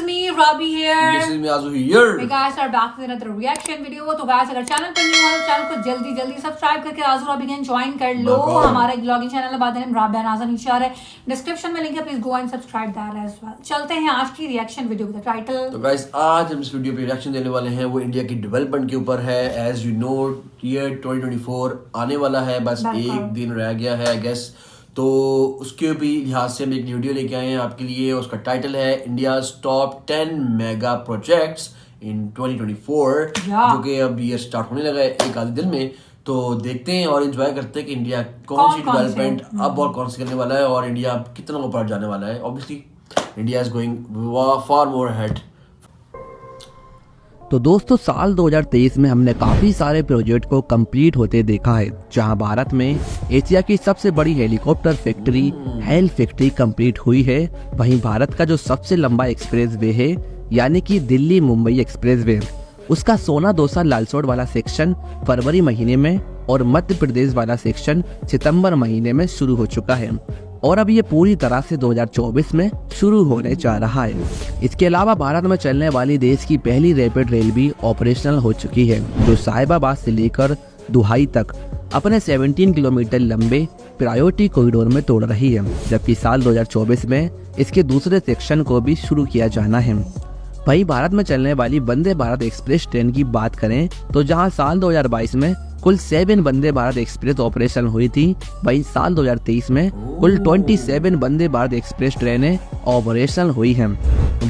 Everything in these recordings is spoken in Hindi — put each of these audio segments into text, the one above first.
me Rabi here. This is me Azu here. Hey guys, are back with another reaction video. तो guys अगर चैनल पर न्यू हो तो चैनल को जल्दी जल्दी सब्सक्राइब करके आजू राबी गैंग ज्वाइन कर लो. हमारा एक ब्लॉगिंग चैनल है बाद में राबिया नाज़ा नीचे आ रहा है डिस्क्रिप्शन में लिंक है, please go and subscribe that as well. चलते हैं आज की रिएक्शन वीडियो का टाइटल. तो गाइस आज हम इस वीडियो पे रिएक्शन देने वाले हैं, वो इंडिया की डेवलपमेंट के ऊपर है. एज यू नो ईयर 2024 आने वाला है, बस एक दिन रह गया है आई गेस. तो उसके भी लिहाज से हम एक वीडियो लेके आए हैं आपके लिए. उसका टाइटल है India's top 10 mega projects in 2024 जो कि अब ये स्टार्ट होने लगा है एक आधे दिन में. तो देखते हैं और एंजॉय करते हैं कि इंडिया कौन सी डेवलपमेंट अब और कौन सी करने वाला है और इंडिया कितना ऊपर जाने वाला है. Obviously India is going far more ahead. तो दोस्तों साल 2023 में हमने काफ़ी सारे प्रोजेक्ट को कंप्लीट होते देखा है, जहां भारत में एशिया की सबसे बड़ी helicopter factory hello factory complete हुई है. वहीं भारत का जो सबसे लंबा एक्सप्रेस वे है यानी कि दिल्ली मुंबई एक्सप्रेस वे, उसका सोना दोसा लालसोट वाला सेक्शन फरवरी महीने में और मध्य प्रदेश वाला सेक्शन सितंबर महीने में शुरू हो चुका है और अब ये पूरी तरह से 2024 में शुरू होने जा रहा है. इसके अलावा भारत में चलने वाली देश की पहली रैपिड रेल भी ऑपरेशनल हो चुकी है, जो साहिबाबाद से लेकर दुहाई तक अपने 17 किलोमीटर लंबे प्रायोरिटी कॉरिडोर में तोड़ रही है. जबकि साल 2024 में इसके दूसरे सेक्शन को भी शुरू किया जाना है. वहीं भारत में चलने वाली वंदे भारत एक्सप्रेस ट्रेन की बात करें तो जहां साल 2022 में कुल 7 वंदे भारत एक्सप्रेस ऑपरेशन हुई थी, वहीं साल 2023 में कुल 27 वंदे भारत एक्सप्रेस ट्रेनें ऑपरेशनल हुई हैं.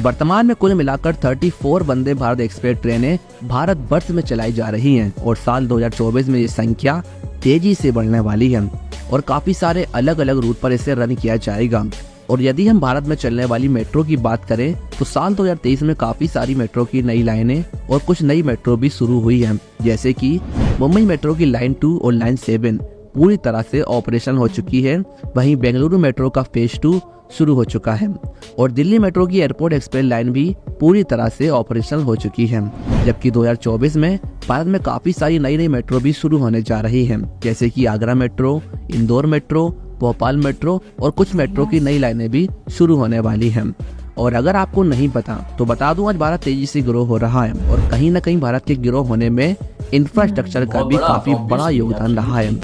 वर्तमान में कुल मिलाकर 34 वंदे भारत एक्सप्रेस ट्रेनें भारत वर्ष में चलाई जा रही हैं और साल 2024 में ये संख्या तेजी से बढ़ने वाली है और काफी सारे अलग अलग रूट पर इसे रन किया जाएगा. और यदि हम भारत में चलने वाली मेट्रो की बात करें तो साल 2023 में काफी सारी मेट्रो की नई लाइनें और कुछ नई मेट्रो भी शुरू हुई हैं, जैसे कि मुंबई मेट्रो की लाइन 2 और लाइन 7 पूरी तरह से ऑपरेशन हो चुकी है. वहीं बेंगलुरु मेट्रो का फेज 2 शुरू हो चुका है और दिल्ली मेट्रो की एयरपोर्ट एक्सप्रेस लाइन भी पूरी तरह से ऑपरेशनल हो चुकी है. जबकि 2024 में भारत में काफी सारी नई नई मेट्रो भी शुरू होने जा रही है, जैसे कि Agra metro, Indore metro, Bhopal metro और कुछ मेट्रो की नई लाइनें भी शुरू होने वाली हैं. और अगर आपको नहीं पता तो बता दूं, आज भारत तेजी से ग्रो हो रहा है और कहीं ना कहीं भारत के ग्रो होने में इंफ्रास्ट्रक्चर का भी काफी बड़ा योगदान रहा है.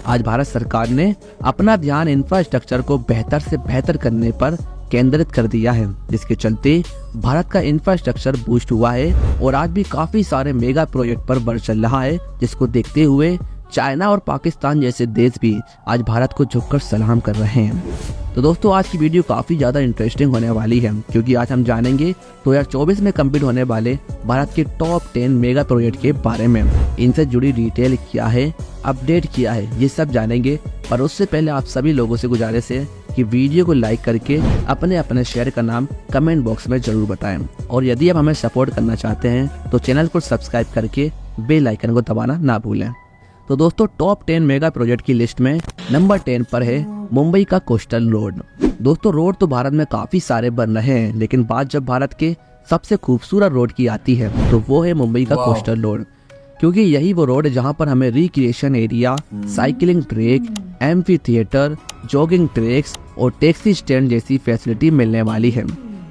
आज भारत सरकार ने अपना ध्यान इंफ्रास्ट्रक्चर को बेहतर से बेहतर करने पर केंद्रित कर दिया है, जिसके चलते भारत का इंफ्रास्ट्रक्चर बूस्ट हुआ है और आज भी काफी सारे मेगा प्रोजेक्ट पर बढ़ चल रहा है, जिसको देखते हुए चाइना और पाकिस्तान जैसे देश भी आज भारत को झुककर सलाम कर रहे हैं. तो दोस्तों आज की वीडियो काफ़ी ज़्यादा इंटरेस्टिंग होने वाली है, क्योंकि आज हम जानेंगे 2024 में कंप्लीट होने वाले भारत के टॉप 10 मेगा प्रोजेक्ट के बारे में. इनसे जुड़ी डिटेल क्या है, अपडेट किया है, ये सब जानेंगे. पर उससे पहले आप सभी लोगों से गुजारिश है कि वीडियो को लाइक करके अपने अपने शहर का नाम कमेंट बॉक्स में जरूर बताएं. और यदि आप हमें सपोर्ट करना चाहते हैं तो चैनल को सब्सक्राइब करके बेल आइकन को दबाना ना भूलें. तो दोस्तों टॉप 10 मेगा प्रोजेक्ट की लिस्ट में नंबर 10 पर है मुंबई का कोस्टल रोड. दोस्तों रोड तो भारत में काफी सारे बन रहे हैं, लेकिन बात जब भारत के सबसे खूबसूरत रोड की आती है तो वो है मुंबई का कोस्टल रोड. क्योंकि यही वो रोड है जहां पर हमें recreation area, cycling track, amphi theatre, jogging tracks और टैक्सी स्टैंड जैसी फैसिलिटी मिलने वाली है.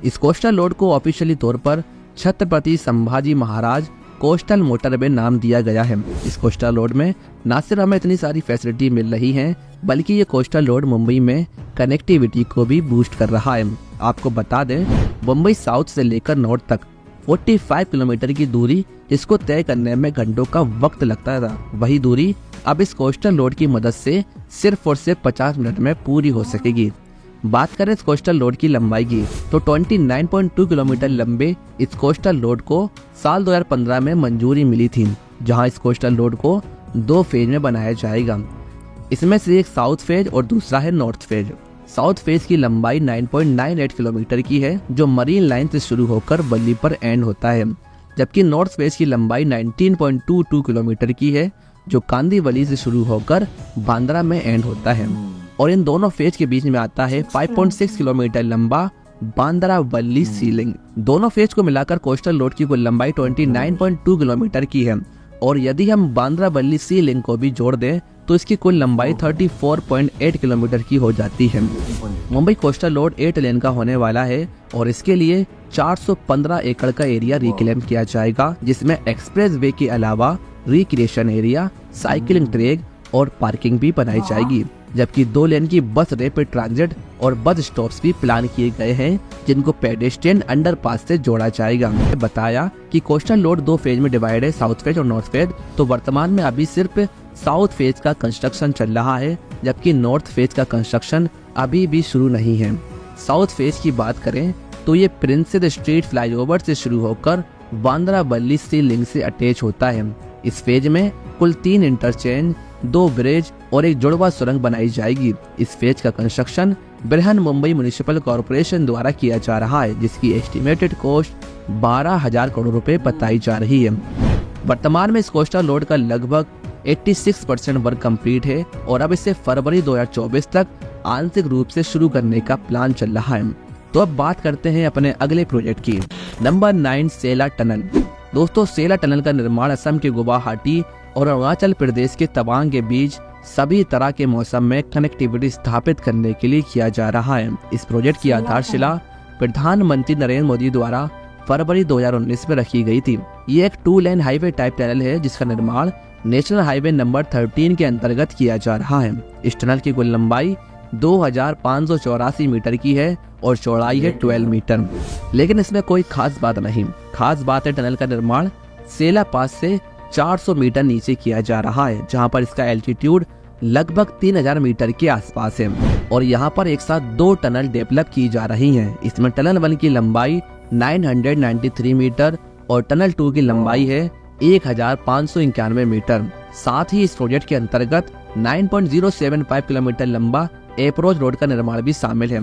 इस कोस्टल रोड को ऑफिशियली तौर पर छत्रपति संभाजी महाराज कोस्टल मोटरवे नाम दिया गया है. इस कोस्टल रोड में न सिर्फ हमें इतनी सारी फैसिलिटी मिल रही हैं, बल्कि ये कोस्टल रोड मुंबई में कनेक्टिविटी को भी बूस्ट कर रहा है. आपको बता दें, मुंबई साउथ से लेकर नॉर्थ तक 45 किलोमीटर की दूरी जिसको तय करने में घंटों का वक्त लगता था, वही दूरी अब इस कोस्टल रोड की मदद से सिर्फ और सिर्फ 50 मिनट में पूरी हो सकेगी. बात करें इस कोस्टल रोड की लंबाई की तो 29.2 किलोमीटर लंबे इस कोस्टल रोड को साल 2015 में मंजूरी मिली थी, जहां इस कोस्टल रोड को 2 फेज में बनाया जाएगा. इसमें से एक साउथ फेज और दूसरा है नॉर्थ फेज. साउथ फेज की लंबाई 9.98 किलोमीटर की है, जो मरीन लाइन से शुरू होकर बल्ली पर एंड होता है. जबकि नॉर्थ फेज की लंबाई 19.22 किलोमीटर की है, जो कांदीवली से शुरू होकर बांद्रा में एंड होता है. और इन दोनों फेज के बीच में आता है 5.6 किलोमीटर लंबा बांद्रा वल्ली सीलिंग. दोनों फेज को मिलाकर कोस्टल रोड की कुल लंबाई 29.2 किलोमीटर की है और यदि हम बांद्रा वल्ली सी लिंक को भी जोड़ दें तो इसकी कुल लंबाई 34.8 किलोमीटर की हो जाती है। मुंबई कोस्टल रोड 8 लेन का होने वाला है और इसके लिए 415 एकड़ का एरिया रिक्लेम किया जाएगा, जिसमें एक्सप्रेस वे के अलावा रिक्रिएशन एरिया, साइकिलिंग ट्रैक और पार्किंग भी बनाई जाएगी। जबकि 2 लेन की बस रैपिड ट्रांजिट और बस स्टॉप्स भी प्लान किए गए हैं, जिनको पेडेस्ट्रियन अंडरपास से जोड़ा जाएगा। बताया कि कोस्टल रोड 2 फेज में डिवाइड है, साउथ फेज और नॉर्थ फेज। तो वर्तमान में अभी सिर्फ साउथ फेज का कंस्ट्रक्शन चल रहा है, जबकि नॉर्थ फेज का कंस्ट्रक्शन अभी भी शुरू नहीं है। साउथ फेज की बात करें तो ये प्रिंसेस स्ट्रीट फ्लाईओवर से शुरू होकर बांद्रा बल्ली सी लिंक से अटैच होता है। इस फेज में कुल 3 इंटरचेंज, 2 ब्रिज और एक जुड़वा सुरंग बनाई जाएगी। इस फेज का construction Brihan Mumbai municipal corporation द्वारा किया जा रहा है, जिसकी एस्टिमेटेड कॉस्ट 12,000 करोड़ रुपए बताई जा रही है। वर्तमान में इस कोस्टल रोड का लगभग 86% वर्क कंप्लीट है और अब इसे फरवरी 2024 तक आंशिक रूप से शुरू करने का प्लान चल रहा है। तो अब बात करते हैं अपने अगले प्रोजेक्ट की। नंबर 9, सेला टनल। दोस्तों, सेला टनल का निर्माण असम के गुवाहाटी और अरुणाचल प्रदेश के तवांग के बीच सभी तरह के मौसम में कनेक्टिविटी स्थापित करने के लिए किया जा रहा है। इस प्रोजेक्ट की आधारशिला प्रधानमंत्री नरेंद्र मोदी द्वारा फरवरी 2019 में रखी गई थी। ये एक 2 लेन हाईवे टाइप टनल है, जिसका निर्माण नेशनल हाईवे नंबर 13 के अंतर्गत किया जा रहा है। इस टनल की कुल लंबाई 2584 मीटर की है और चौड़ाई है 12 मीटर। लेकिन इसमें कोई खास बात नहीं। खास बात है टनल का निर्माण सेला पास से 400 मीटर नीचे किया जा रहा है, जहां पर इसका एल्टीट्यूड लगभग 3000 मीटर के आसपास है और यहां पर एक साथ 2 टनल डेवलप की जा रही हैं। इसमें टनल 1 की लंबाई 993 मीटर और टनल 2 की लंबाई है 1591 मीटर। साथ ही इस प्रोजेक्ट के अंतर्गत 9.075 किलोमीटर लंबा अप्रोच रोड का निर्माण भी शामिल है।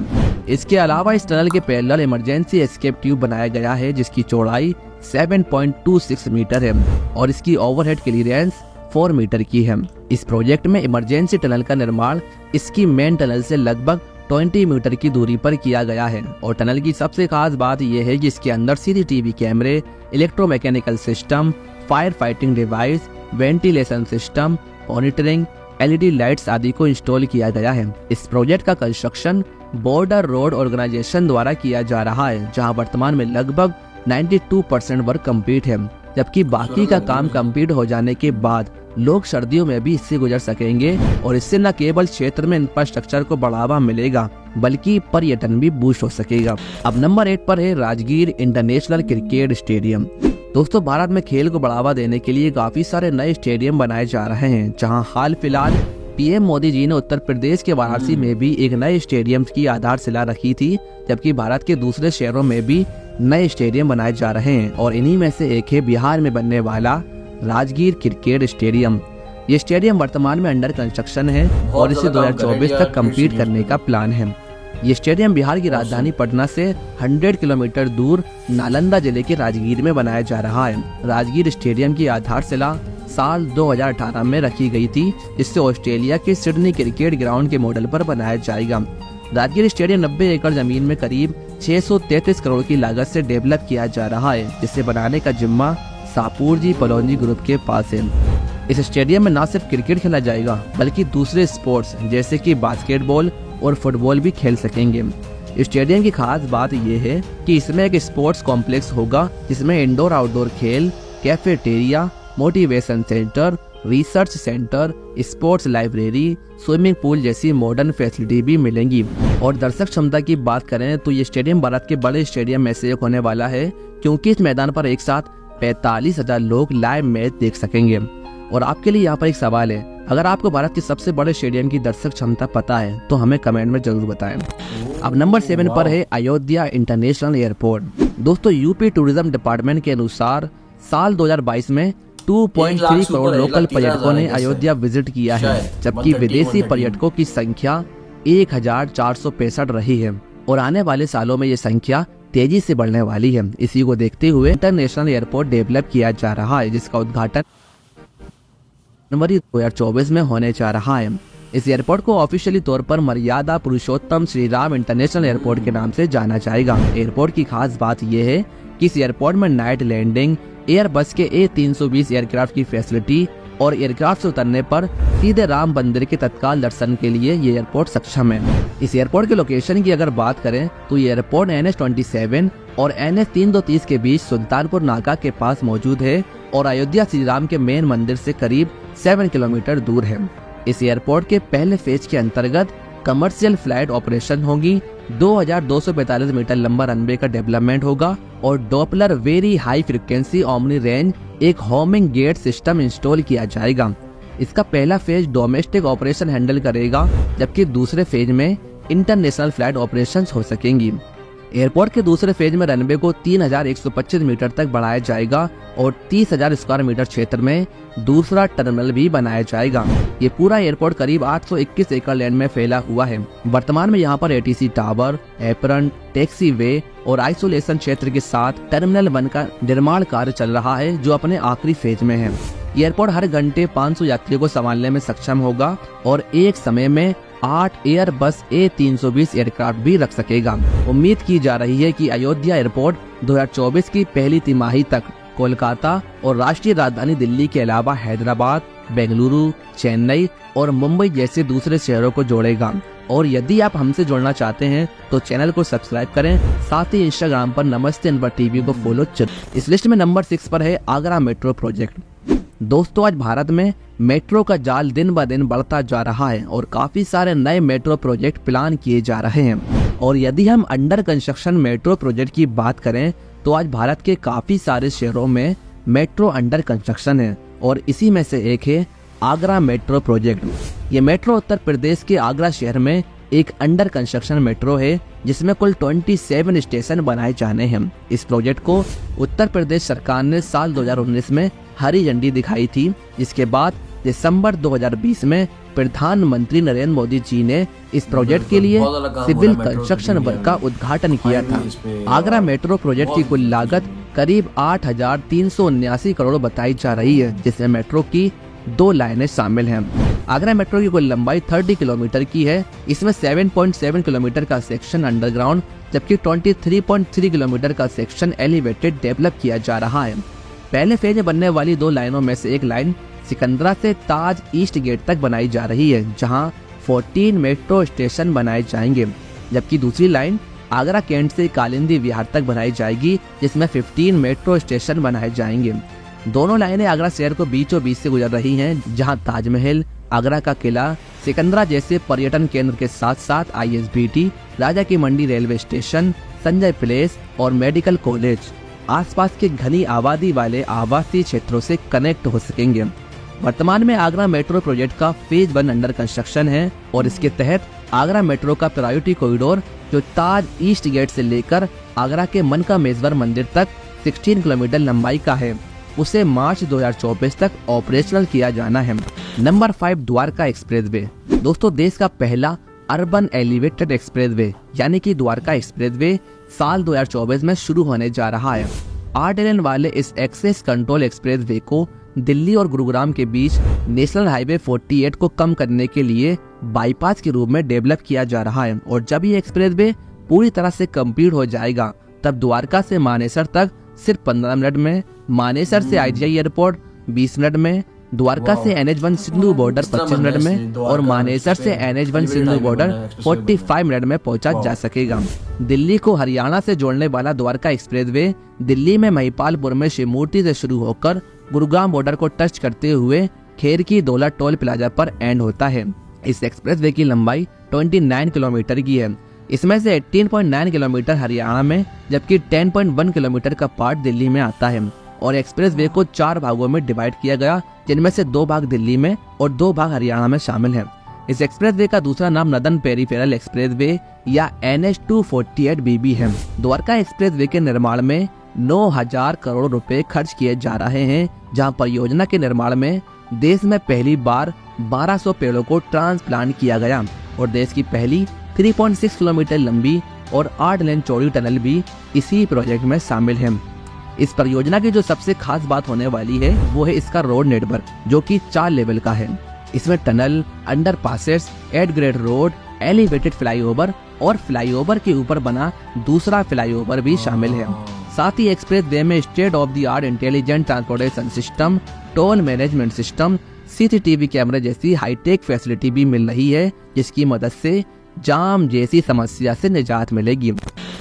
इसके अलावा इस टनल के पैरेलल इमरजेंसी एस्केप ट्यूब बनाया गया है, जिसकी चौड़ाई 7.26 मीटर है और इसकी ओवरहेड क्लियरेंस 4 मीटर की है। इस प्रोजेक्ट में इमरजेंसी टनल का निर्माण इसकी मेन टनल से लगभग 20 मीटर की दूरी पर किया गया है और टनल की सबसे खास बात यह है कि इसके अंदर सीसीटीवी कैमरे, electromechanical system, fire fighting device, ventilation system, monitoring, LED lights आदि को इंस्टॉल किया गया है। इस प्रोजेक्ट का कंस्ट्रक्शन बॉर्डर रोड ऑर्गेनाइजेशन द्वारा किया जा रहा है, जहां वर्तमान में लगभग 92% वर्क कंप्लीट है, जबकि बाकी का काम कंप्लीट हो जाने के बाद लोग सर्दियों में भी इससे गुजर सकेंगे और इससे न केवल क्षेत्र में इंफ्रास्ट्रक्चर को बढ़ावा मिलेगा बल्कि पर्यटन भी बूस्ट हो सकेगा। अब नंबर 8 पर है राजगीर इंटरनेशनल क्रिकेट स्टेडियम। दोस्तों, भारत में खेल को बढ़ावा देने के लिए काफी सारे नए स्टेडियम बनाए जा रहे हैं, जहां हाल फिलहाल पीएम मोदी जी ने उत्तर प्रदेश के वाराणसी में भी एक नए स्टेडियम की आधारशिला रखी थी, जबकि भारत के दूसरे शहरों में भी नए स्टेडियम बनाए जा रहे हैं और इन्हीं में से एक है बिहार में बनने वाला राजगीर क्रिकेट स्टेडियम। ये स्टेडियम वर्तमान में अंडर कंस्ट्रक्शन है और इसे 2024 तक कंप्लीट करने का प्लान है। ये स्टेडियम बिहार की राजधानी पटना से 100 किलोमीटर दूर नालंदा जिले के राजगीर में बनाया जा रहा है। राजगीर स्टेडियम की आधारशिला साल 2018 में रखी गई थी, जिससे ऑस्ट्रेलिया के सिडनी क्रिकेट ग्राउंड के मॉडल पर बनाया जाएगा। राजगीर स्टेडियम 90 एकड़ जमीन में करीब 633 करोड़ की लागत से डेवलप किया जा रहा है, जिसे बनाने का जिम्मा सापूरजी पलोंजी ग्रुप के पास है। इस स्टेडियम में न सिर्फ क्रिकेट खेला जाएगा बल्कि दूसरे स्पोर्ट्स जैसे कि बास्केटबॉल और फुटबॉल भी खेल सकेंगे। स्टेडियम की खास बात यह है कि इसमें एक स्पोर्ट्स कॉम्प्लेक्स होगा, जिसमें इंडोर आउटडोर खेल, cafeteria, motivation centre, research centre, sports library, swimming pool जैसी मॉडर्न फैसिलिटी भी मिलेंगी। और दर्शक क्षमता की बात करें तो ये स्टेडियम भारत के बड़े स्टेडियम में से एक होने वाला है, क्योंकि इस मैदान पर एक साथ 45,000 लोग लाइव मैच देख सकेंगे। और आपके लिए यहाँ पर एक सवाल है, अगर आपको भारत के सबसे बड़े स्टेडियम की दर्शक क्षमता पता है तो हमें कमेंट में जरूर बताएं। अब नंबर 7 पर है अयोध्या इंटरनेशनल एयरपोर्ट। दोस्तों, यूपी टूरिज्म डिपार्टमेंट के अनुसार साल 2022 में 2.3 करोड़ लोकल पर्यटकों ने अयोध्या विजिट किया है, जबकि विदेशी पर्यटकों की संख्या 1465 रही है और आने वाले सालों में ये संख्या तेजी से बढ़ने वाली है। इसी को देखते हुए इंटरनेशनल एयरपोर्ट डेवलप किया जा रहा है, जिसका उद्घाटन जनवरी 2024 में होने जा रहा है। इस एयरपोर्ट को ऑफिशियली तौर पर मर्यादा पुरुषोत्तम श्री राम इंटरनेशनल एयरपोर्ट के नाम से जाना जाएगा। एयरपोर्ट की खास बात यह है कि इस एयरपोर्ट में नाइट लैंडिंग, एयरबस के A320 एयरक्राफ्ट की फैसिलिटी और एयरक्राफ्ट से उतरने पर सीधे राम मंदिर के तत्काल दर्शन के लिए ये एयरपोर्ट सक्षम है। इस एयरपोर्ट के लोकेशन की अगर बात करें तो ये एयरपोर्ट NH-27 और NH-330 के बीच सुल्तानपुर नाका के पास मौजूद है और अयोध्या श्री राम के मेन मंदिर से करीब 7 किलोमीटर दूर है। इस एयरपोर्ट के पहले फेज के अंतर्गत कमर्शियल फ्लाइट ऑपरेशन होगी, 2245 मीटर लंबा रनवे का डेवलपमेंट होगा और Doppler very high frequency omni range एक होमिंग गेट सिस्टम इंस्टॉल किया जाएगा। इसका पहला फेज डोमेस्टिक ऑपरेशन हैंडल करेगा, जबकि दूसरे फेज में इंटरनेशनल फ्लाइट ऑपरेशंस हो सकेंगी। एयरपोर्ट के दूसरे फेज में रनवे को 3125 मीटर तक बढ़ाया जाएगा और 30,000 स्क्वायर मीटर क्षेत्र में दूसरा टर्मिनल भी बनाया जाएगा। ये पूरा एयरपोर्ट करीब 821 एकड़ लैंड में फैला हुआ है। वर्तमान में यहाँ पर ATC टावर, एप्रन, टैक्सी वे और आइसोलेशन क्षेत्र के साथ टर्मिनल 1 का निर्माण कार्य चल रहा है, जो अपने आखिरी फेज में है। एयरपोर्ट हर घंटे 500 यात्रियों को संभालने में सक्षम होगा और एक समय में 8 एयरबस A320 एयरक्राफ्ट भी रख सकेगा। उम्मीद की जा रही है कि अयोध्या एयरपोर्ट 2024 की पहली तिमाही तक कोलकाता और राष्ट्रीय राजधानी दिल्ली के अलावा हैदराबाद, बेंगलुरु, चेन्नई और मुंबई जैसे दूसरे शहरों को जोड़ेगा। और यदि आप हमसे जुड़ना चाहते हैं तो चैनल को सब्सक्राइब करें, साथ ही इंस्टाग्राम पर नमस्ते अनवर टीवी को फॉलो करें। इस लिस्ट में नंबर 6 पर है आगरा मेट्रो प्रोजेक्ट। दोस्तों, आज भारत में मेट्रो का जाल दिन ब दिन बढ़ता जा रहा है और काफी सारे नए मेट्रो प्रोजेक्ट प्लान किए जा रहे हैं। और यदि हम अंडर कंस्ट्रक्शन मेट्रो प्रोजेक्ट की बात करें तो आज भारत के काफी सारे शहरों में मेट्रो अंडर कंस्ट्रक्शन है और इसी में से एक है आगरा मेट्रो प्रोजेक्ट। ये मेट्रो उत्तर प्रदेश के आगरा शहर में एक अंडर कंस्ट्रक्शन मेट्रो है, जिसमें कुल 27 स्टेशन बनाए जाने हैं। इस प्रोजेक्ट को उत्तर प्रदेश सरकार ने साल 2019 में हरी झंडी दिखाई थी, जिसके बाद दिसंबर 2020 में प्रधानमंत्री नरेंद्र मोदी जी ने इस प्रोजेक्ट के लिए सिविल कंस्ट्रक्शन वर्क का उद्घाटन किया था। आगरा मेट्रो प्रोजेक्ट की कुल लागत करीब 8,379 करोड़ बताई जा रही है, जिसमें मेट्रो की 2 लाइनें शामिल हैं। आगरा मेट्रो की कुल लंबाई 30 किलोमीटर की है। इसमें 7.7 किलोमीटर का सेक्शन अंडरग्राउंड जबकि 23.3 किलोमीटर का सेक्शन एलिवेटेड डेवलप किया जा रहा है। पहले फेज में बनने वाली 2 लाइनों में से एक लाइन सिकंदरा से ताज ईस्ट गेट तक बनाई जा रही है, जहां 14 मेट्रो स्टेशन बनाए जाएंगे, जबकि दूसरी लाइन आगरा कैंट से कालिंदी विहार तक बनाई जाएगी, जिसमें 15 मेट्रो स्टेशन बनाए जाएंगे। दोनों लाइनें आगरा शहर को बीचों बीच से गुजर रही हैं, जहां ताजमहल, आगरा का किला, सिकंदरा जैसे पर्यटन केंद्र के साथ साथ ISBT, राजा की मंडी रेलवे स्टेशन, संजय प्लेस और मेडिकल कॉलेज आसपास के घनी आबादी वाले आवासीय क्षेत्रों से कनेक्ट हो सकेंगे। वर्तमान में आगरा मेट्रो प्रोजेक्ट का फेज 1 अंडर कंस्ट्रक्शन है और इसके तहत आगरा मेट्रो का प्रायोरिटी कॉरिडोर जो ताज ईस्ट गेट से लेकर आगरा के मनकामेश्वर मंदिर तक 16 किलोमीटर लंबाई का है, उसे मार्च 2024 तक ऑपरेशनल किया जाना है। Number 5 Dwarka expressway. दोस्तों, देश का पहला अर्बन एलिवेटेड एक्सप्रेसवे यानी कि द्वारका एक्सप्रेसवे साल 2024 में शुरू होने जा रहा है। 8 लेन वाले इस एक्सेस कंट्रोल एक्सप्रेसवे को दिल्ली और गुरुग्राम के बीच नेशनल हाईवे 48 को कम करने के लिए बाईपास के रूप में डेवलप किया जा रहा है और जब ये एक्सप्रेसवे पूरी तरह से कंप्लीट हो जाएगा तब द्वारका से मानेसर तक सिर्फ 15 मिनट में, मानेसर से IGI एयरपोर्ट 20 मिनट में, द्वारका से NH1 सिंधु बॉर्डर 25 मिनट में और मानेसर से NH1 सिंधु बॉर्डर 45 मिनट में पहुंचा जा सकेगा। दिल्ली को हरियाणा से जोड़ने वाला द्वारका एक्सप्रेसवे दिल्ली में महिपालपुर में शिवमूर्ति से शुरू होकर गुरुग्राम बॉर्डर को टच करते हुए खेर की दौला टोल प्लाजा पर एंड होता है। इस एक्सप्रेसवे की लंबाई 29 किलोमीटर की है। इसमें से 18.9 किलोमीटर हरियाणा में जबकि 10.1 किलोमीटर का पार्ट दिल्ली में आता है और एक्सप्रेसवे को 4 भागों में डिवाइड किया गया, जिनमें से 2 भाग दिल्ली में और 2 भाग हरियाणा में शामिल हैं। इस एक्सप्रेसवे का दूसरा नाम नदन पेरीफेरल एक्सप्रेसवे या NH248BB है। द्वारका एक्सप्रेसवे के निर्माण में 9,000 करोड़ रुपए खर्च किए जा रहे हैं, जहां परियोजना के निर्माण में देश में पहली बार 1200 पेड़ों को ट्रांसप्लांट किया गया और देश की पहली 3.6 किलोमीटर लंबी और 8 लेन चौड़ी टनल भी इसी प्रोजेक्ट में शामिल है। इस परियोजना की जो सबसे खास बात होने वाली है वो है इसका रोड नेटवर्क, जो कि 4 लेवल का है। इसमें tunnel, under passes, at grade road, elevated flyover और फ्लाईओवर के ऊपर बना दूसरा फ्लाईओवर भी शामिल है। साथ ही एक्सप्रेस वे में state of the art intelligent transportation system, toll management system, CCTV कैमरे जैसी हाईटेक फैसिलिटी भी मिल रही है, जिसकी मदद से जाम जैसी समस्या से निजात मिलेगी।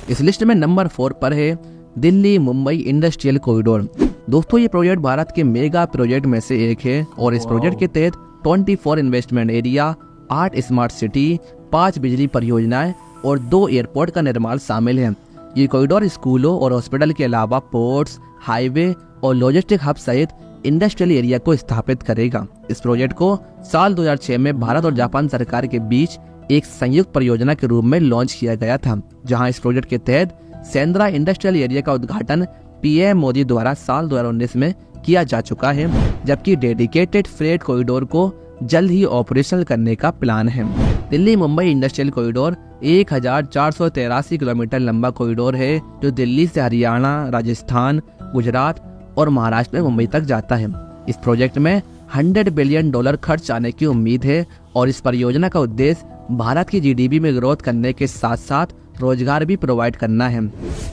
इस लिस्ट में नंबर 4 पर है दिल्ली मुंबई इंडस्ट्रियल कॉरिडोर। दोस्तों, ये प्रोजेक्ट भारत के मेगा प्रोजेक्ट में से एक है और इस प्रोजेक्ट के तहत 24 इन्वेस्टमेंट एरिया, 8 स्मार्ट सिटी, 5 बिजली परियोजनाएं और 2 एयरपोर्ट का निर्माण शामिल है। ये कॉरिडोर स्कूलों और हॉस्पिटल के अलावा पोर्ट्स, हाईवे और लॉजिस्टिक हब सहित इंडस्ट्रियल एरिया को स्थापित करेगा। इस प्रोजेक्ट को साल 2006 में भारत और जापान सरकार के बीच एक संयुक्त परियोजना के रूप में लॉन्च किया गया था, जहां इस प्रोजेक्ट के तहत सेंद्रा इंडस्ट्रियल एरिया का उद्घाटन PM मोदी द्वारा साल 2019 में किया जा चुका है, जबकि डेडिकेटेड फ्रेट कॉरिडोर को जल्द ही ऑपरेशनल करने का प्लान है। Delhi Mumbai industrial corridor 1483 kilometre लंबा कॉरिडोर है, जो दिल्ली से हरियाणा, राजस्थान, गुजरात और महाराष्ट्र में मुंबई तक जाता है। इस प्रोजेक्ट में $100 बिलियन खर्च आने की उम्मीद है और इस परियोजना का उद्देश्य भारत की GDP में ग्रोथ करने के साथ साथ रोजगार भी प्रोवाइड करना है।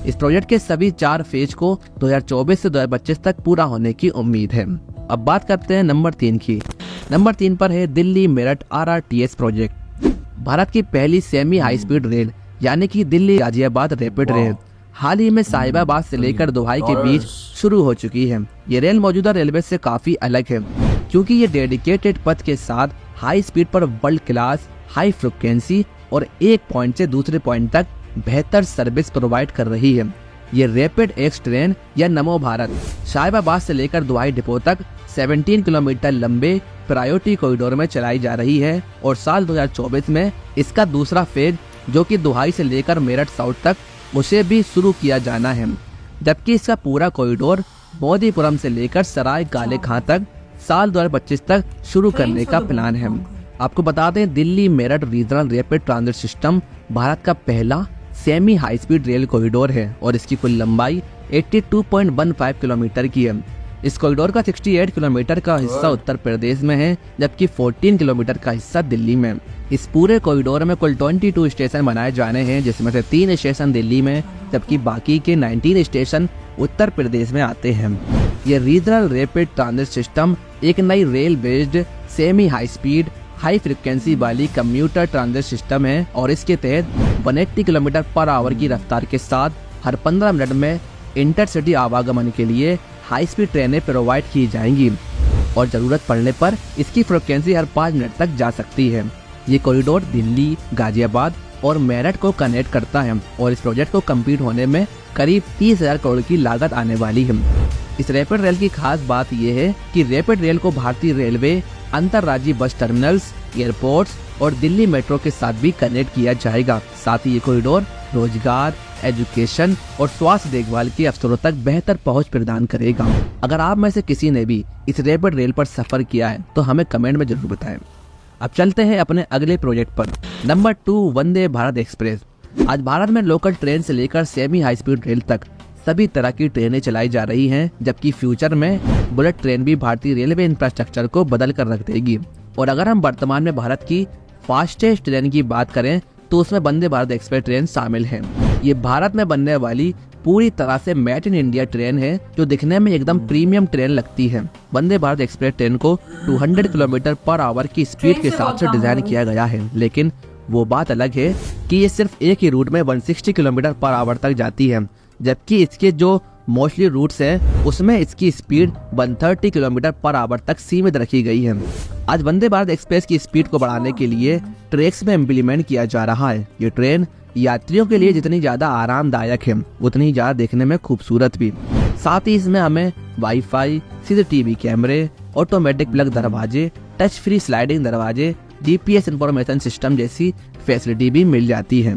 इस प्रोजेक्ट के सभी 4 फेज को 2024 से 2025 तक पूरा होने की उम्मीद है। अब बात करते हैं नंबर 3 की। नंबर 3 पर है दिल्ली मेरठ RRTS प्रोजेक्ट। भारत की पहली सेमी हाई स्पीड रेल यानी कि दिल्ली गाजियाबाद रैपिड रेल हाल ही में साहिबाबाद से लेकर दोहाई के बीच शुरू हो चुकी है। ये रेल मौजूदा रेलवे से काफी अलग है, क्योंकि ये डेडिकेटेड पथ के साथ हाई स्पीड पर वर्ल्ड क्लास हाई फ्रिक्वेंसी और एक पॉइंट से दूसरे पॉइंट तक बेहतर सर्विस प्रोवाइड कर रही है। ये रैपिड एक्स ट्रेन या नमो भारत साहिबाबाद से लेकर दोहाई डिपो तक 17 किलोमीटर लंबे प्रायोरिटी कॉरिडोर में चलाई जा रही है और साल 2024 में इसका दूसरा फेज, जो कि दोहाई से लेकर मेरठ साउथ तक, उसे भी शुरू किया जाना है। जबकि इसका पूरा कॉरिडोर मोदीपुरम से लेकर सराय काले खां तक साल 2025 तक शुरू करने का प्लान है। आपको बता दें, Delhi Meerut regional rapid transit system Bharat का पहला semi high speed rail corridor है और इसकी कुल लंबाई 82.15 किलोमीटर की है। इस कॉरिडोर का 68 किलोमीटर का हिस्सा उत्तर प्रदेश में है, जबकि 14 किलोमीटर का हिस्सा दिल्ली में। इस पूरे कॉरिडोर में कुल 22 स्टेशन बनाए जाने हैं, जिसमें से 3 स्टेशन दिल्ली में, जबकि बाकी के 19 स्टेशन उत्तर प्रदेश में आते हैं। ये रीजनल रैपिड ट्रांजिट सिस्टम एक नई rail based semi high speed high frequency वाली कम्यूटर ट्रांजिट सिस्टम है और इसके तहत 180 किलोमीटर पर आवर की रफ्तार के साथ हर 15 मिनट में इंटरसिटी आवागमन के लिए हाई स्पीड ट्रेनें प्रोवाइड की जाएंगी और जरूरत पड़ने पर इसकी फ्रिक्वेंसी हर 5 मिनट तक जा सकती है। ये कॉरिडोर दिल्ली, गाजियाबाद और मेरठ को कनेक्ट करता है और इस प्रोजेक्ट को कंप्लीट होने में करीब 30,000 करोड़ की लागत आने वाली है। इस रैपिड रेल की खास बात यह है कि रैपिड रेल को भारतीय रेलवे, अंतर्राज्यीय बस टर्मिनल्स, एयरपोर्ट्स और दिल्ली मेट्रो के साथ भी कनेक्ट किया जाएगा। साथ ही ये कॉरिडोर रोजगार, एजुकेशन और स्वास्थ्य देखभाल के अवसरों तक बेहतर पहुंच प्रदान करेगा। अगर आप में से किसी ने भी इस रैपिड रेल पर सफर किया है तो हमें कमेंट में जरूर बताएं। अब चलते हैं अपने अगले प्रोजेक्ट पर। Number 2, Vande Bharat express. आज भारत में लोकल ट्रेन से लेकर सेमी हाई स्पीड रेल तक सभी तरह की ट्रेनें चलाई जा रही हैं, जबकि फ्यूचर में बुलेट ट्रेन भी भारतीय रेलवे इंफ्रास्ट्रक्चर को बदल कर रख देगी। और अगर हम वर्तमान में भारत की फास्टेस्ट ट्रेन की बात करें तो उसमें वंदे भारत एक्सप्रेस ट्रेन शामिल है। ये भारत में बनने वाली पूरी तरह से मेड इन इंडिया ट्रेन है, जो दिखने में एकदम प्रीमियम ट्रेन लगती है। वंदे भारत एक्सप्रेस ट्रेन को 200 किलोमीटर पर आवर की स्पीड के साथ से डिजाइन किया गया है, लेकिन वो बात अलग है कि ये सिर्फ एक ही रूट में 160 किलोमीटर पर आवर तक जाती है, जबकि इसके जो मोस्टली रूट्स हैं उसमें इसकी स्पीड 130 किलोमीटर पर आवर तक सीमित रखी गई है। आज वंदे भारत एक्सप्रेस की स्पीड को बढ़ाने के लिए ट्रैक्स में इम्प्लीमेंट किया जा रहा है। ये ट्रेन यात्रियों के लिए जितनी ज्यादा आरामदायक है उतनी ज्यादा देखने में खूबसूरत भी। साथ ही इसमें हमें वाईफाई, CCTV कैमरे, ऑटोमेटिक प्लग दरवाजे, टच फ्री स्लाइडिंग दरवाजे, GPS इंफॉर्मेशन सिस्टम जैसी फैसिलिटी भी मिल जाती है।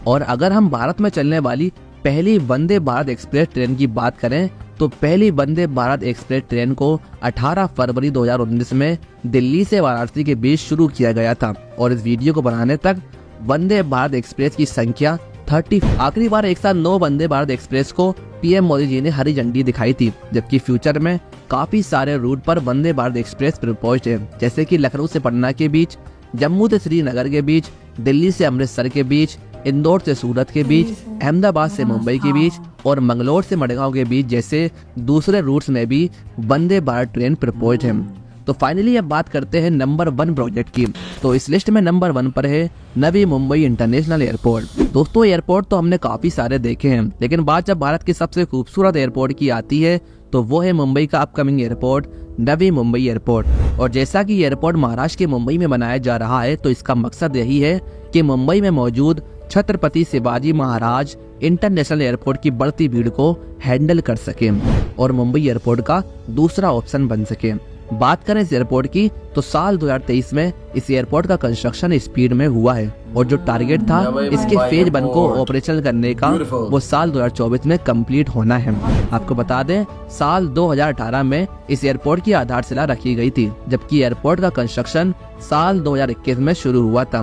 और अगर हम भारत में चलने वाली पहली वंदे भारत एक्सप्रेस ट्रेन की बात करें तो पहली वंदे भारत एक्सप्रेस ट्रेन को 18 फरवरी 2019 में दिल्ली से वाराणसी के बीच शुरू किया गया था और इस वीडियो को बनाने तक वंदे भारत एक्सप्रेस की संख्या 30। आखिरी बार एक साथ 9 वंदे भारत एक्सप्रेस को PM मोदी जी ने हरी झंडी दिखाई थी, जबकि फ्यूचर में काफी सारे रूट पर वंदे भारत एक्सप्रेस प्रपोज्ड है, जैसे कि लखनऊ से पटना के बीच, जम्मू से श्रीनगर के बीच, दिल्ली से अमृतसर के बीच, इंदौर से सूरत के बीच, अहमदाबाद से मुंबई के बीच और मंगलोर से मडगांव के बीच जैसे दूसरे रूट्स में भी वंदे भारत ट्रेन प्रपोज्ड है। तो फाइनली अब बात करते हैं नंबर 1 प्रोजेक्ट की। तो इस लिस्ट में नंबर 1 पर है नवी मुंबई इंटरनेशनल एयरपोर्ट। दोस्तों, एयरपोर्ट तो हमने काफी सारे देखे हैं, लेकिन बात जब भारत की सबसे खूबसूरत एयरपोर्ट की आती है तो वो है मुंबई का upcoming airport Navi Mumbai airport. और जैसा कि एयरपोर्ट महाराष्ट्र के मुंबई में बनाया जा रहा है, तो इसका मकसद यही है कि मुंबई में मौजूद छत्रपति शिवाजी महाराज इंटरनेशनल एयरपोर्ट की बढ़ती भीड़ को हैंडल कर सके और मुंबई एयरपोर्ट का दूसरा ऑप्शन बन सके। बात करें इस एयरपोर्ट की तो साल 2023 में इस एयरपोर्ट का कंस्ट्रक्शन स्पीड में हुआ है और जो टारगेट था इसके फेज 1 को ऑपरेशनल करने का वो साल 2024 में कंप्लीट होना है। आपको बता दें, साल 2018 में इस एयरपोर्ट की आधारशिला रखी गई थी, जबकि एयरपोर्ट का कंस्ट्रक्शन साल 2021 में शुरू हुआ था।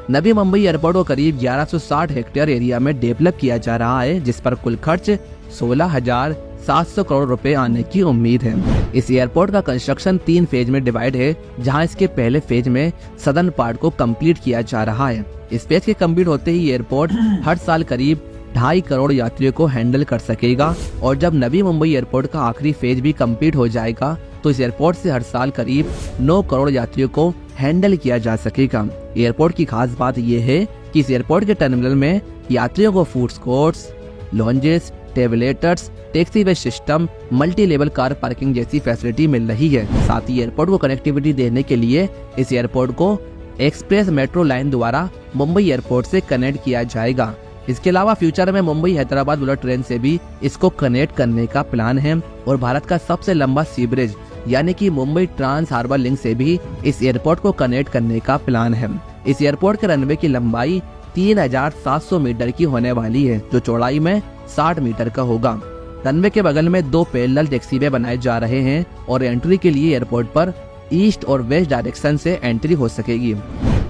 नवी मुंबई एयरपोर्ट को करीब 1160 हेक्टेयर एरिया में डेवलप किया जा रहा है, जिस पर कुल खर्च 16,700 करोड़ रुपए आने की उम्मीद है। इस एयरपोर्ट का कंस्ट्रक्शन 3 फेज में डिवाइड है, जहां इसके पहले फेज में सदर्न पार्ट को कंप्लीट किया जा रहा है। इस फेज के कंप्लीट होते ही एयरपोर्ट हर साल करीब 2.5 करोड़ यात्रियों को हैंडल कर सकेगा और जब नवी मुंबई एयरपोर्ट का आखिरी फेज भी कंप्लीट हो जाएगा तो इस एयरपोर्ट से हर साल करीब 9 करोड़ यात्रियों को हैंडल किया जा सकेगा। एयरपोर्ट की खास बात यह है कि इस एयरपोर्ट के टर्मिनल में यात्रियों को food courts, lounges, travelators, taxiway system, multi level car parking जैसी फैसिलिटी मिल रही है। साथ ही एयरपोर्ट को कनेक्टिविटी देने के लिए इस एयरपोर्ट को एक्सप्रेस मेट्रो लाइन द्वारा मुंबई एयरपोर्ट से कनेक्ट किया जाएगा। इसके अलावा फ्यूचर में मुंबई हैदराबाद बुलेट ट्रेन से भी इसको कनेक्ट करने का प्लान है और भारत का सबसे लंबा सी ब्रिज यानी कि मुंबई ट्रांस हार्बर लिंक से भी इस एयरपोर्ट को कनेक्ट करने का प्लान है। इस एयरपोर्ट के रनवे की लंबाई 3,700 मीटर की होने वाली है, जो चौड़ाई में 60 मीटर का होगा। रनवे के बगल में 2 पैरेलल टैक्सीवे बनाए जा रहे हैं और एंट्री के लिए एयरपोर्ट पर ईस्ट और वेस्ट डायरेक्शन से एंट्री हो सकेगी।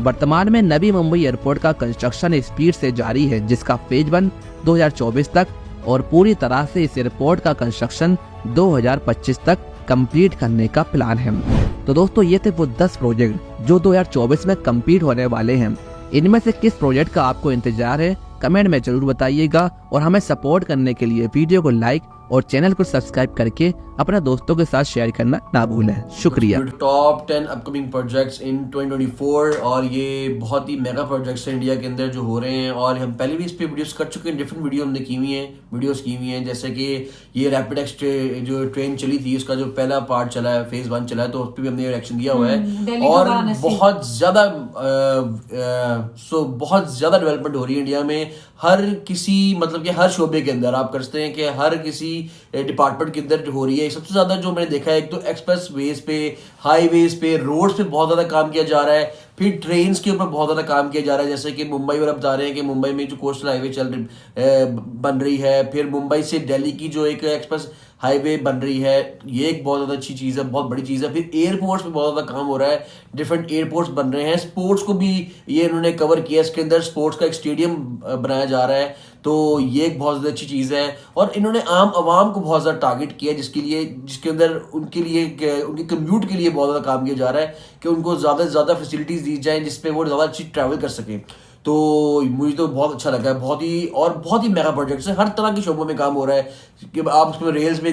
वर्तमान में नवी मुंबई एयरपोर्ट का कंस्ट्रक्शन स्पीड से जारी है, जिसका फेज 1 2024 तक और पूरी तरह से इस एयरपोर्ट का कंस्ट्रक्शन 2025 तक कंप्लीट करने का प्लान है। तो दोस्तों, ये थे वो 10 प्रोजेक्ट जो 2024 में कंप्लीट होने वाले हैं। इनमें से किस प्रोजेक्ट का आपको इंतजार है, कमेंट में जरूर बताइएगा और हमें सपोर्ट करने के लिए वीडियो को लाइक और चैनल को सब्सक्राइब करके अपने दोस्तों के साथ शेयर करना ना भूलें। शुक्रिया। टॉप 10 अपकमिंग प्रोजेक्ट्स इन 2024 और ये बहुत ही मेगा प्रोजेक्ट्स हैं इंडिया के अंदर जो हो रहे हैं और हम पहले भी इस पे वीडियोस कर चुके हैं, डिफरेंट वीडियो हमने की हुई हैं जैसे कि ये रैपिड एक्स जो ट्रेन चली थी उसका जो पहला पार्ट चला है, फेज 1 चला है, तो उस पर भी हमने रिएक्शन दिया हुआ है और बहुत ज्यादा डेवलपमेंट हो रही है इंडिया में। हर किसी मतलब कि हर शोबे के अंदर आप कर सकते हैं कि हर किसी डिपार्टमेंट के अंदर जो हो रही है। सबसे ज्यादा जो मैंने देखा है, एक तो एक्सप्रेस वेज पे, हाईवेज पे, रोड्स पे बहुत ज्यादा काम किया जा रहा है, फिर ट्रेन्स के ऊपर बहुत ज्यादा काम किया जा रहा है। जैसे कि मुंबई में बता रहे हैं कि मुंबई में जो कोस्टल हाईवे बन रही है, फिर मुंबई से दिल्ली की जो एक एक्सप्रेस हाईवे बन रही है, ये एक बहुत ज्यादा अच्छी चीज है, बहुत बड़ी चीज है। फिर एयरपोर्ट्स पे बहुत ज्यादा काम हो रहा है, डिफरेंट एयरपोर्ट्स बन रहे हैं। स्पोर्ट्स को भी ये इन्होंने कवर किया, इसके अंदर स्पोर्ट्स का एक स्टेडियम बनाया जा रहा है, तो ये एक बहुत ज्यादा अच्छी चीज है। और इन्होंने आम आवाम को बहुत ज्यादा टारगेट किया, जिसके अंदर उनके कम्यूट के लिए बहुत ज्यादा काम किया जा रहा है कि उनको ज्यादा से ज्यादा फैसिलिटीज दी जाए जिसपे वो ज्यादा अच्छी ट्रैवल कर सके। तो मुझे तो बहुत अच्छा लगा है, बहुत ही मेगा प्रोजेक्ट्स है, हर तरह के शोबों में काम हो रहा है कि आप उसमें रेलवे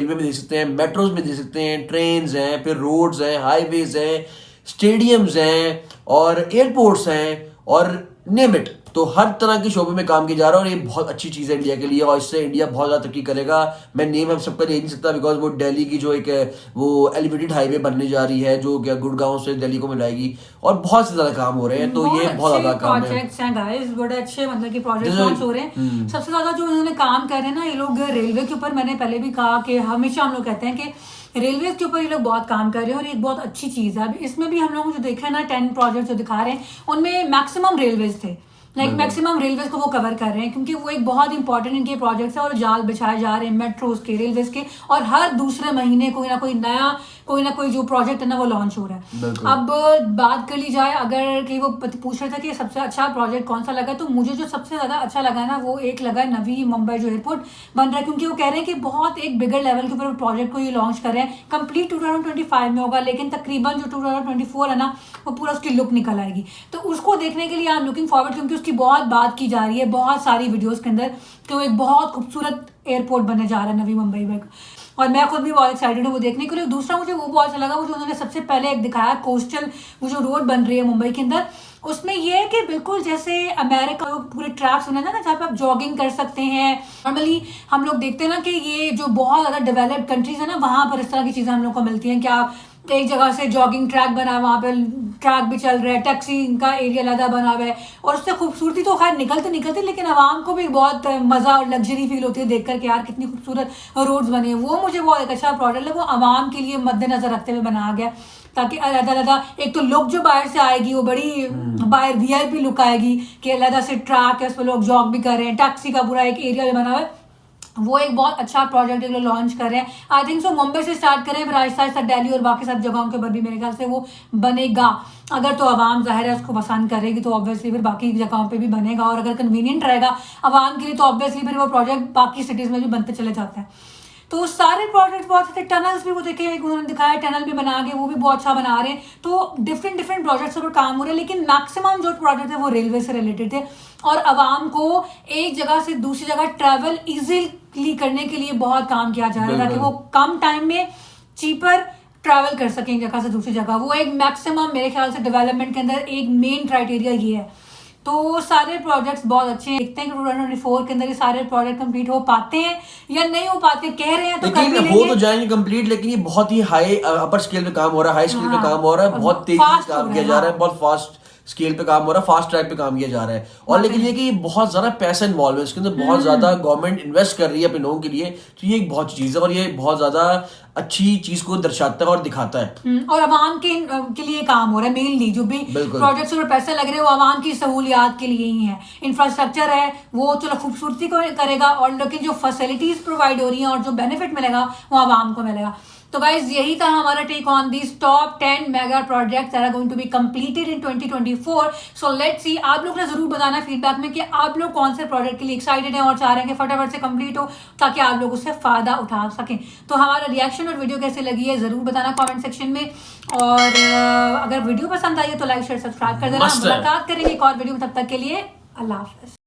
में देख सकते हैं, मेट्रोज में देख सकते हैं, ट्रेन्स हैं, फिर रोड्स हैं, हाईवेज हैं, स्टेडियम्स हैं और एयरपोर्ट्स हैं और नेम इट। तो हर तरह के शोबे में काम किया जा रहा है और ये बहुत अच्छी चीज़ है इंडिया के लिए और इससे इंडिया बहुत ज़्यादा तरक्की करेगा। मैं नेम हम सबका ले नहीं सकता बिकॉज वो दिल्ली की जो एक वो एलिवेटेड हाईवे बनने जा रही है जो क्या गुड़गांव से दिल्ली को मिलाएगी और बहुत से ज़्यादा काम हो रहे हैं, तो ये बहुत ज़्यादा काम है। प्रोजेक्ट्स हैं गाइस, बड़े अच्छे मतलब कि प्रोजेक्ट्स लॉन्च हो रहे हैं। सबसे ज़्यादा जो इन्होंने काम कर रहे हैं ना ये लोग रेलवे के ऊपर, मैंने पहले भी कहा कि हमेशा हम लोग कहते हैं कि रेलवे के ऊपर ये लोग बहुत काम कर रहे हैं और एक बहुत अच्छी चीज़ है। इसमें भी हम लोगों को जो देखा है ना 10 प्रोजेक्ट जो दिखा रहे हैं उनमें मैक्सिमम रेलवेज थे, मैक्सिमम रेलवेज को वो कवर कर रहे हैं क्योंकि वो एक बहुत इंपॉर्टेंट इनके प्रोजेक्ट्स है और जाल बिछाए जा रहे हैं मेट्रोज के, रेलवेज के और हर दूसरे महीने कोई ना कोई नया कोई ना कोई जो प्रोजेक्ट है ना वो लॉन्च हो रहा है। बिल्कुल। अब बात कर ली जाए, अगर कि वो पूछ रहे थे कि सबसे अच्छा प्रोजेक्ट कौन सा लगा, तो मुझे जो सबसे ज्यादा अच्छा लगा ना वो एक लगा नवी मुंबई जो एयरपोर्ट बन रहा है, क्योंकि वो कह रहे हैं कि बहुत एक बिगर लेवल के ऊपर प्रोजेक्ट को ये लॉन्च कर रहे हैं। कंप्लीट 2025 में होगा, लेकिन तकरीबन जो 2024 है ना वो पूरा उसकी लुक निकल आएगी। तो उसको देखने के लिए आई एम लुकिंग फॉरवर्ड, क्योंकि उसकी बहुत बात की जा रही है बहुत सारी वीडियोस के अंदर कि वो एक बहुत खूबसूरत एयरपोर्ट बनने जा रहा है नवी मुंबई में, और मैं खुद भी बहुत एक्साइटेड हूँ वो देखने के लिए। दूसरा मुझे वो बहुत अच्छा लगा, वो जो उन्होंने सबसे पहले एक दिखाया कोस्टल, वो जो रोड बन रही है मुंबई के अंदर, उसमें ये है कि बिल्कुल जैसे अमेरिका पूरे ट्रैक्स बने ना जहाँ पे आप जॉगिंग कर सकते हैं। नॉर्मली हम लोग देखते हैं ना कि ये जो बहुत ज़्यादा डेवलप्ड कंट्रीज है ना वहाँ पर इस तरह की चीज़ें हम लोग को मिलती हैं कि आप एक जगह से जॉगिंग ट्रैक बना है, वहाँ पे ट्रैक भी चल रहा है, टैक्सी का एरिया अलग बना हुआ है, और उससे खूबसूरती तो खैर निकलती, लेकिन आवाम को भी बहुत मज़ा और लग्जरी फील होती है देख कर के यार कितनी खूबसूरत रोड्स बनी है। वो मुझे बहुत एक अच्छा प्रोडक्ट लगा, वो आवाम के लिए मद्देनजर रखते हुए बनाया गया, ताकि अलग एक तो लुक जो बाहर से आएगी वो बड़ी बाहर VIP लुक आएगी कि अलग से ट्रैक है, उस पर लोग जॉग भी कर रहे हैं, टैक्सी का पूरा एक एरिया भी बना हुआ है। वो एक बहुत अच्छा प्रोजेक्ट है, लॉन्च कर रहे हैं। आई थिंक सो मुंबई से स्टार्ट करें, फिर आहिस्ता आहिस्ता दिल्ली और बाकी सब जगहों के ऊपर भी मेरे ख्याल से वो बनेगा। अगर तो आवाम जाहिर है उसको पसंद करेगी तो ऑब्वियसली फिर बाकी जगहों पे भी बनेगा, और अगर कन्वीनियंट रहेगा आवाम के लिए तो ऑब्वियसली फिर वो प्रोजेक्ट बाकी सिटीज़ में भी बनते चले जाते हैं। तो सारे प्रोजेक्ट्स बहुत अच्छे, टनल्स भी वो देखे उन्होंने दिखाया, टनल भी बना के वो भी बहुत अच्छा बना रहे हैं। तो डिफरेंट प्रोजेक्ट्स पर काम हो रहे हैं, लेकिन मैक्सिमम जो प्रोजेक्ट है वो रेलवे से रिलेटेड थे, और आवाम को एक जगह से दूसरी जगह ट्रैवल इजीली करने के लिए बहुत काम किया जा रहा है, ताकि वो कम टाइम में चीपर ट्रैवल कर सकें एक जगह से दूसरी जगह। वो एक मैक्सिमम मेरे ख्याल से डेवलपमेंट के अंदर एक मेन क्राइटेरिया ये है। तो सारे प्रोजेक्ट्स बहुत अच्छे हैं, देखते हैं कि 2024 के अंदर ये सारे प्रोजेक्ट कंप्लीट हो पाते हैं या नहीं हो पाते। कह रहे हैं तो कर भी लेकिन लेंगे, हो तो जाएंगे कंप्लीट, लेकिन ये बहुत ही हाई अपर स्केल पे काम हो रहा है, हाई स्केल पे काम हो रहा है, बहुत तेजी से काम किया जा रहा है, बहुत फास्ट स्केल पे काम हो रहा है, फास्ट ट्रैक पे काम किया जा रहा है। और लेकिन ये कि बहुत ज्यादा पैसा इन्वॉल्व है इसके अंदर, बहुत ज्यादा गवर्नमेंट इन्वेस्ट कर रही है अपने लोगों के लिए, तो ये एक बहुत चीज है और ये बहुत ज्यादा अच्छी चीज को दर्शाता है और दिखाता है। और आवाम के लिए काम हो रहा है मेनली, जो भी प्रोजेक्ट्स पर पैसे लग रहे हैं वो आवाम की सहूलियात के लिए ही है। इंफ्रास्ट्रक्चर है वो चलो खूबसूरती को करेगा, और लेकिन जो फैसिलिटीज प्रोवाइड हो रही हैं और जो बेनिफिट मिलेगा वो आवाम को मिलेगा। तो गाइज यही था हमारा take on this top 10 mega projects that are going to be completed in 2024। So let's see, आप लोग ने जरूर बताना फीडबैक में कि आप लोग कौन से प्रोजेक्ट के लिए एक्साइटेड हैं और चाह रहे हैं कि फटाफट से कंप्लीट हो, ताकि आप लोग उससे फायदा उठा सकें। तो हमारा रिएक्शन और वीडियो कैसे लगी है जरूर बताना कमेंट सेक्शन में, और अगर वीडियो पसंद आई है तो लाइक शेयर सब्सक्राइब कर देना। मुलाकात करेंगे एक और वीडियो में, तब तक के लिए अल्लाह हाफिज।